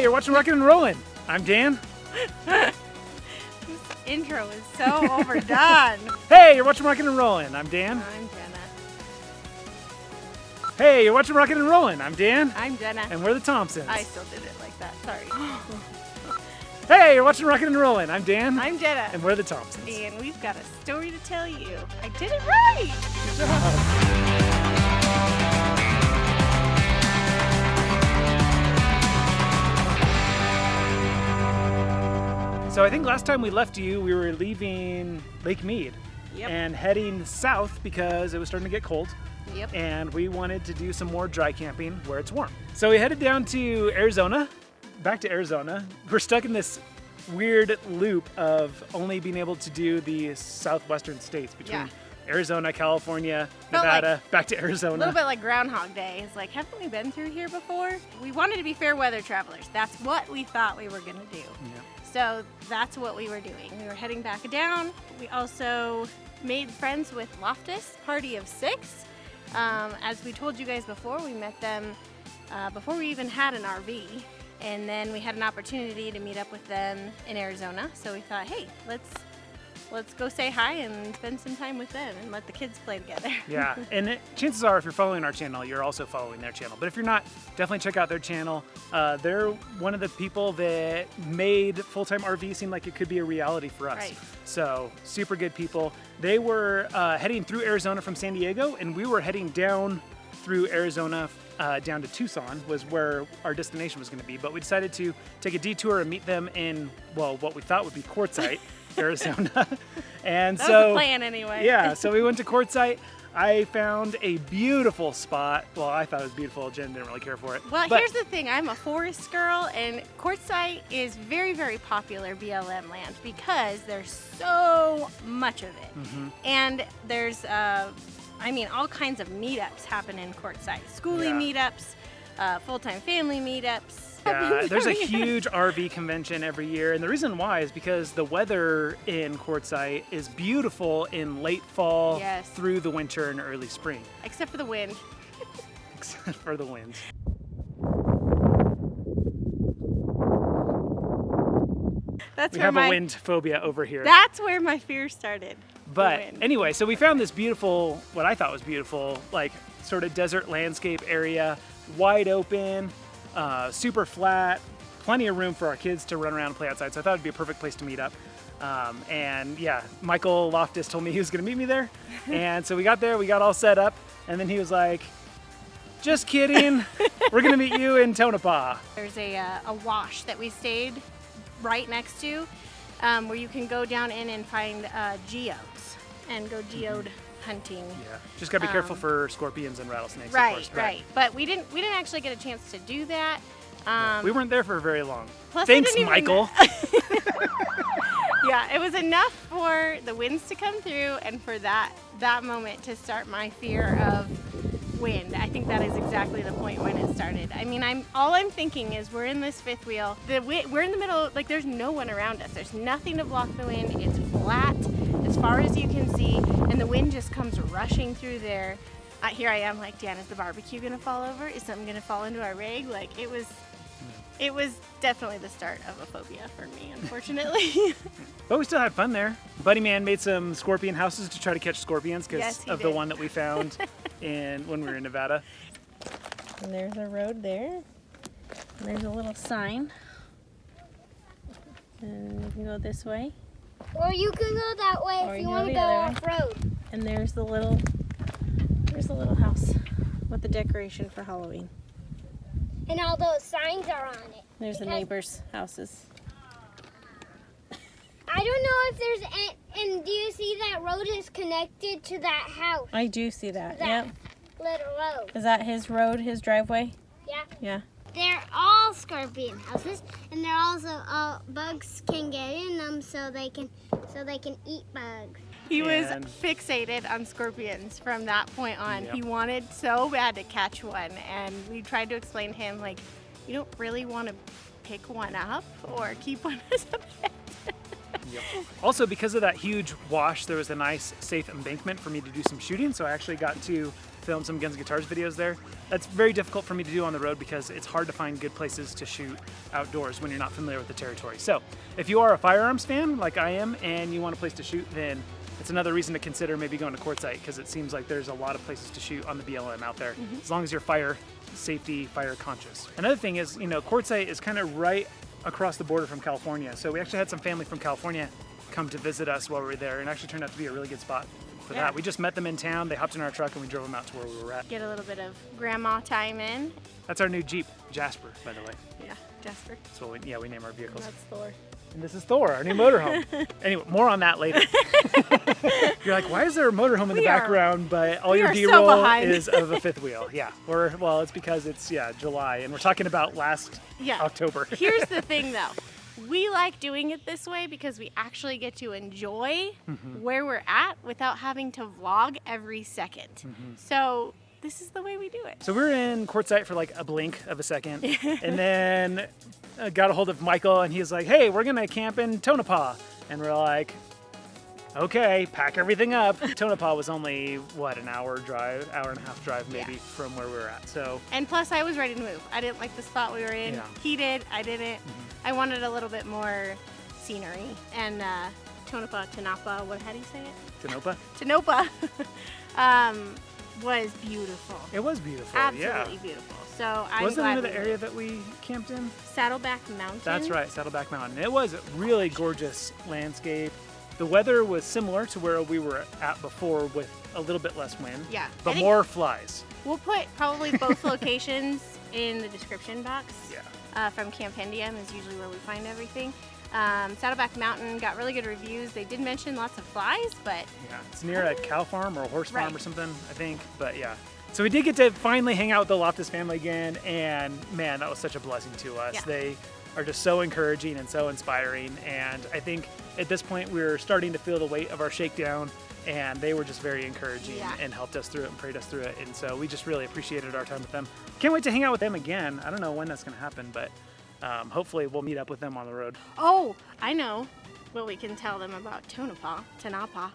you're watching Rockin' and Rollin'. I'm Dan. This intro is so overdone. Hey, you're watching Rockin' and Rollin'. I'm Dan. I'm Jenna. Hey, you're watching Rockin' and Rollin'. I'm Dan. I'm Jenna. And we're the Thompsons. I still did it like that. Sorry. Hey, you're watching Rockin' and Rollin'. I'm Dan. I'm Jenna. And we're the Thompsons. And we've got a story to tell you. I did it right. Good job. So I think last time we left you, we were leaving Lake Mead Yep. and heading south because it was starting to get cold. Yep. And we wanted to do some more dry camping where it's warm. So we headed down to Arizona, back to Arizona. We're stuck in this weird loop of only being able to do the southwestern states between Arizona, California, Felt Nevada, back to A Arizona. little bit like Groundhog Day. It's like, haven't we been through here before? We wanted to be fair weather travelers. That's what we thought we were going to do. Yeah. So that's what we were doing. We were heading back down. We also made friends with Loftis Party of Six. As we told you guys before, we met them before we even had an RV. And then we had an opportunity to meet up with them in Arizona. So we thought, hey, let's go say hi and spend some time with them and let the kids play together. Yeah, and chances are if you're following our channel, you're also following their channel. But if you're not, definitely check out their channel. They're one of the people that made full-time RV seem like it could be a reality for us. Right. So super good people. They were heading through Arizona from San Diego, and we were heading down through Arizona down to Tucson was where our destination was going to be. But we decided to take a detour and meet them in, well, what we thought would be Quartzsite, Arizona. And That so was the plan anyway. Yeah, so we went to Quartzsite. I found a beautiful spot. Well, I thought it was beautiful. Jen didn't really care for it. Well, But here's the thing. I'm a forest girl, and Quartzsite is very, very popular BLM land because there's so much of it. Mhm. And there's, all kinds of meetups happen in Quartzsite. Schooling meetups, full-time family meetups. Yeah, there's a huge RV convention every year, and the reason why is because the weather in Quartzsite is beautiful in late fall Yes. through the winter and early spring, Except for the wind. except for the winds. We have a wind phobia over here. That's where my fear started. the But wind. anyway, so we found this beautiful, what I thought was beautiful, like sort of desert landscape area, wide open, super flat, plenty of room for our kids to run around and play outside. So I thought it'd be a perfect place to meet up. And yeah, Michael Loftis told me he was gonna meet me there. And so we got there, we got all set up, and then he was like, just kidding, we're gonna meet you in Tonopah. There's a wash that we stayed right next to where you can go down in and find geodes and go geode hunting. Yeah, just gotta be careful for scorpions and rattlesnakes, Right, of course. but- right. But we didn't actually get a chance to do that. We weren't there for very long. Plus they Thanks, didn't even- Michael. Yeah, it was enough for the winds to come through and for that moment to start my fear of wind. I think that is exactly the point when it started. I mean, all I'm thinking is we're in this fifth wheel. We're in the middle, like there's no one around us. There's nothing to block the wind. It's flat as far as you can see, and the wind just comes rushing through there. Here I am, like, Dan, is the barbecue gonna fall over? Is something gonna fall into our rig? Like, it was definitely the start of a phobia for me, unfortunately. But we still had fun there. Buddy Man made some scorpion houses to try to catch scorpions because Yes, he of the did. one that we found when we were in Nevada. And there's a road there. And there's a little sign. And you can go this way. Or you can go that way Or if you you can want go to the go other off-road. And there's the little house with the decoration for Halloween. And all those signs are on it. There's the Because- neighbors' houses. I don't know if there's and do you see that road is connected to that house? I do see that. That Yep. little road. Is that his road, his driveway? Yeah. Yeah. They're all scorpion houses, and they're also bugs can get in them, so they can eat bugs. He was And- fixated on scorpions from that point on. Yep. He wanted so bad to catch one, and we tried to explain to him, like, you don't really want to pick one up or keep one as a pet. Yep. Also, because of that huge wash, there was a nice, safe embankment for me to do some shooting. So I actually got to film some Guns and Guitars videos there. That's very difficult for me to do on the road because it's hard to find good places to shoot outdoors when you're not familiar with the territory. So if you are a firearms fan like I am and you want a place to shoot, then it's another reason to consider maybe going to Quartzsite, because it seems like there's a lot of places to shoot on the BLM out there, as long as you're fire safety, fire conscious. Another thing is, Quartzsite is kind of right across the border from California. So we actually had some family from California come to visit us while we were there, and actually turned out to be a really good spot for that. We just met them in town, they hopped in our truck, and we drove them out to where we were at. Get a little bit of grandma time in. That's our new Jeep, Jasper, by the way. Yeah, Jasper. So we name our vehicles. That's Thor. And this is Thor, our new motorhome. Anyway, more on that later. You're like, why is there a motorhome in the background, but all your B-roll is of a fifth wheel? Yeah, well, it's because it's, July, and we're talking about last October. Here's the thing, though. We like doing it this way because we actually get to enjoy where we're at without having to vlog every second. So this is the way we do it. So we're in Quartzsite for like a blink of a second, and then got a hold of Michael, and he's like, hey, we're gonna camp in Tonopah. And we're like, okay, pack everything up. Tonopah was only, an hour and a half drive maybe from where we were at. So. And plus I was ready to move. I didn't like the spot we were in. Yeah. He did, I didn't. I wanted a little bit more scenery. And Tonopah, how do you say it? Tonopah? Tonopah was beautiful. It was beautiful, Absolutely beautiful. So I'm What's the name of glad the area that we camped in? Saddleback Mountain. That's right, Saddleback Mountain. It was a really gorgeous landscape. The weather was similar to where we were at before, with a little bit less wind. Yeah. But more flies. We'll put probably both locations in the description box. Yeah. From Campendium is usually where we find everything. Saddleback Mountain got really good reviews. They did mention lots of flies, but... Yeah, it's near a cow farm or a horse farm or something, I think, but yeah. So we did get to finally hang out with the Loftis family again, and man, that was such a blessing to us. Yeah. They are just so encouraging and so inspiring, and I think at this point we're starting to feel the weight of our shakedown, and they were just very encouraging and helped us through it and prayed us through it, and so we just really appreciated our time with them. Can't wait to hang out with them again. I don't know when that's going to happen, but hopefully we'll meet up with them on the road. Oh, I know what we can tell them about Tonopah.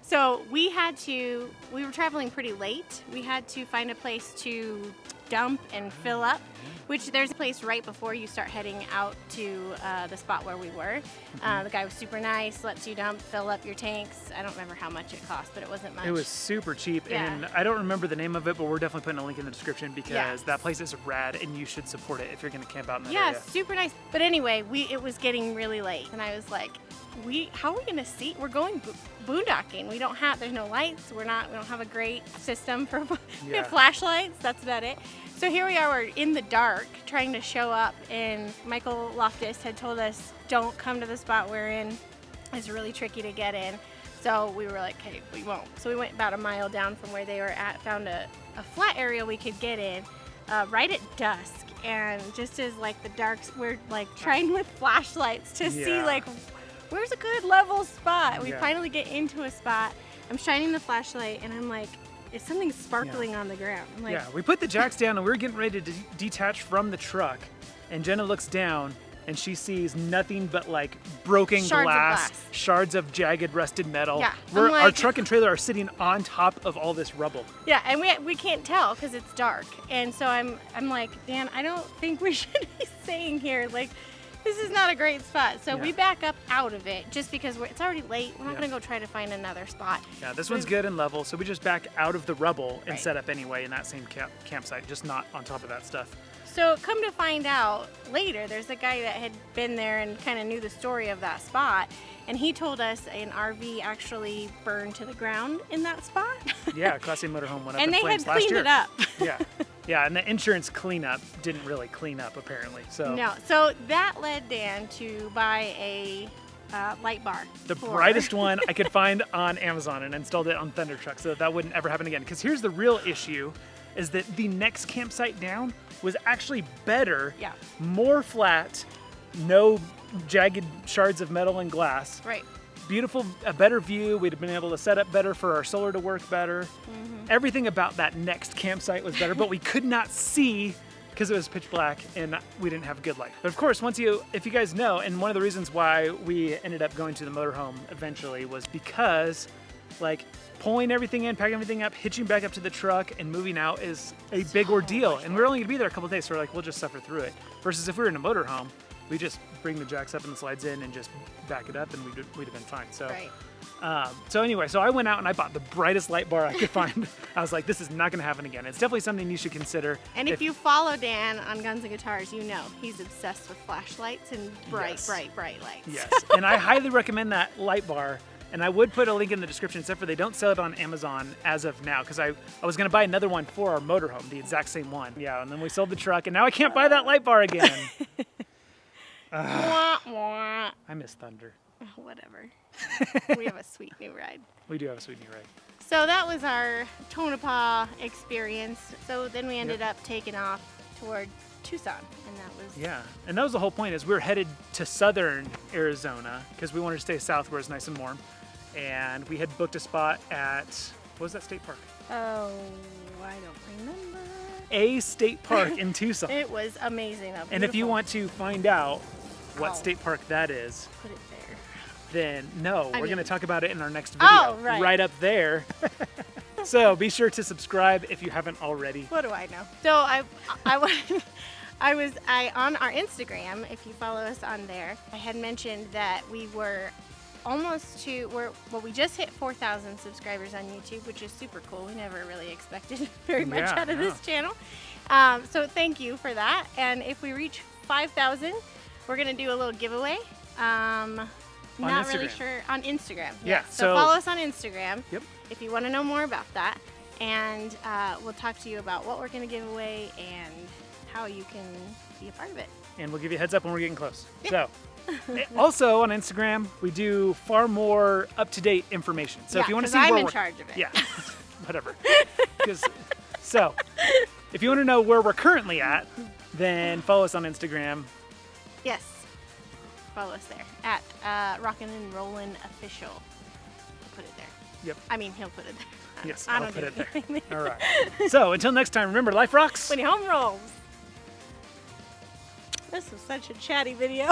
So we were traveling pretty late. We had to find a place to dump and fill up, which there's a place right before you start heading out to the spot where we were. The guy was super nice, lets you dump, fill up your tanks. I don't remember how much it cost, but it wasn't much. It was super cheap, and I don't remember the name of it, but we're definitely putting a link in the description because that place is rad, and you should support it if you're going to camp out in that area. Yeah, super nice. But anyway, it was getting really late, and I was like, how are we going to see? We're going boondocking. There's no lights. We don't have a great system for we have flashlights. That's about it. So here we are, we're in the dark trying to show up, and Michael Loftis had told us, don't come to the spot we're in. It's really tricky to get in. So we were like, hey, we won't. So we went about a mile down from where they were at, found a flat area we could get in right at dusk. And just as like the darks, we're like trying with flashlights to see like, where's a good level spot? We finally get into a spot. I'm shining the flashlight, and I'm like, is something sparkling on the ground? I'm like, we put the jacks down, and we were getting ready to detach from the truck, and Jenna looks down, and she sees nothing but like broken glass, shards of jagged rusted metal. Yeah, Our truck and trailer are sitting on top of all this rubble. Yeah, and we can't tell because it's dark. And so I'm like, Dan, I don't think we should be staying here. Like, this is not a great spot. So we back up out of it just because it's already late. We're not going to go try to find another spot. Yeah, this one's good and level, so we just back out of the rubble and set up anyway in that same campsite, just not on top of that stuff. So come to find out later, there's a guy that had been there and kind of knew the story of that spot, and he told us an RV actually burned to the ground in that spot. Yeah, Class A motorhome went up in flames last year. And they had cleaned it up. Yeah, and the insurance cleanup didn't really clean up apparently. So no, so that led Dan to buy a light bar. The brightest one I could find on Amazon, and installed it on Thunder Truck so that wouldn't ever happen again. Because here's the real issue, is that the next campsite down was actually better, more flat, no jagged shards of metal and glass. Right. Beautiful, a better view. We'd have been able to set up better for our solar to work better. Everything about that next campsite was better, but we could not see because it was pitch black and we didn't have good light. But of course, if you guys know, and one of the reasons why we ended up going to the motorhome eventually was because like pulling everything in, packing everything up, hitching back up to the truck and moving out is a big ordeal. And we're only gonna be there a couple of days, so we're like, we'll just suffer through it. Versus if we were in a motorhome, we just bring the jacks up and the slides in and just back it up and we'd have been fine. So. Right. So anyway, so I went out and I bought the brightest light bar I could find. I was like, this is not going to happen again. It's definitely something you should consider. And if you follow Dan on Guns and Guitars, you know he's obsessed with flashlights and bright lights. Yes, and I highly recommend that light bar. And I would put a link in the description, except for they don't sell it on Amazon as of now, because I was going to buy another one for our motorhome, the exact same one. Yeah, and then we sold the truck, and now I can't buy that light bar again. I miss Thunder. Whatever. We have a sweet new ride. We do have a sweet new ride. So that was our Tonopah experience. So then we ended up taking off toward Tucson, and that was... Yeah, and that was the whole point, is we were headed to southern Arizona, because we wanted to stay south where it's nice and warm. And we had booked a spot at, what was that state park? Oh, I don't remember. A state park in Tucson. It was amazing. And if you want to find out what state park that is, put it there. Then we're going to talk about it in our next video. Oh, right up there. So be sure to subscribe if you haven't already. What do I know? So I was on our Instagram, if you follow us on there, I had mentioned that we were we just hit 4,000 subscribers on YouTube, which is super cool. We never really expected very much out of this channel. So thank you for that. And if we reach 5,000, we're going to do a little giveaway. Not really sure. On Instagram. Yeah. So follow us on Instagram. Yep. If you want to know more about that. And we'll talk to you about what we're going to give away and how you can be a part of it. And we'll give you a heads up when we're getting close. Yeah. So. Also on Instagram, we do far more up-to-date information. So if you want to see I'm where in we're charge of it. Yeah, whatever. So if you want to know where we're currently at, then follow us on Instagram. Yes, follow us there at Rockin' and Rollin' Official. I'll put it there. Yep. I mean, he'll put it there. Yes, I I'll don't put do it there. anything All right. So until next time, remember, life rocks when he home rolls. This was such a chatty video.